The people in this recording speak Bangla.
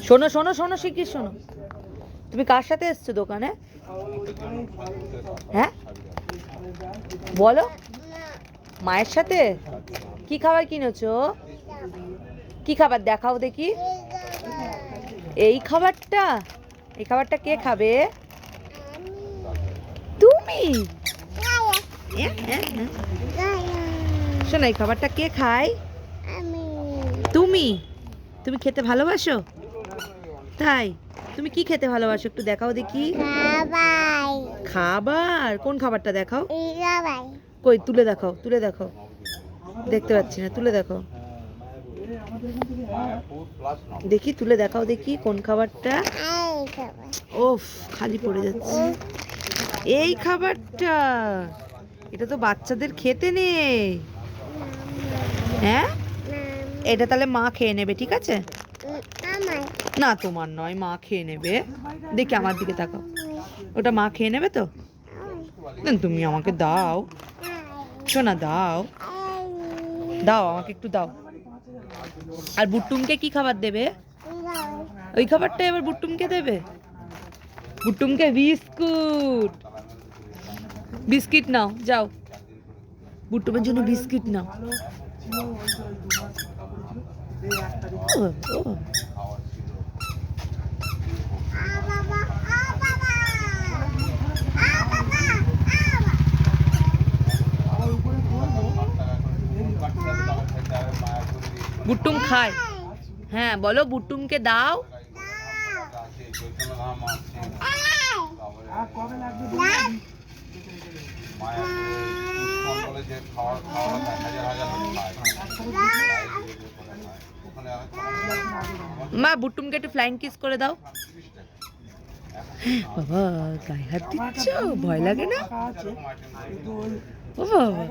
শোনো শোনো শোনো, শিগগির শোনো। তুমি কার সাথে এসছো দোকানে? হ্যাঁ বলো। মায়ের সাথে? কি খাবার কিনেছো? কি খাবার দেখাও দেখি। এই খাবারটা? এই খাবারটা কে খাবে? তুমি? শোনো, এই খাবারটা কে খায়? তুমি? তুমি খেতে ভালোবাসো? তাই? তুমি কি খেতে ভালোবাসো একটু দেখাও দেখি। খাবার? কোন খাবারটা দেখাও। কই তুলে দেখাও, তুলে দেখাও। দেখতে পাচ্ছি না, তুলে দেখাও দেখি, তুলে দেখাও দেখি কোন খাবারটা। ওফ, খালি পড়ে যাচ্ছে। এই খাবারটা? এটা তো বাচ্চাদের খেতে নেই। হ্যাঁ, এটা তাহলে মা খেয়ে নেবে, ঠিক আছে? না, তোমার নয়, মা খেয়ে নেবে। দেখি, আমার দিকে তাকাও। ওটা মা খেয়ে নেবে তো? না, তুমি আমাকে দাও শোনা, দাও দাও, আমাকে একটু দাও। আর বুট্টুমকে কি খাবার দেবে? ওই খাবারটা এবার বুট্টুমকে দেবে? বুট্টুমকে বিস্কুট। বিস্কিট নাও, যাও বুট্টুমের জন্য বিস্কিট নাও। বুট্টুম খায়? হ্যাঁ বলো, বুট্টুমকে দাও। মা, বুট্টুমকে একটু ফ্লাইং কিস করে দাও। বাবা, গায়ে হাত দিচ্ছ? ভয় লাগে না? ও বাবা,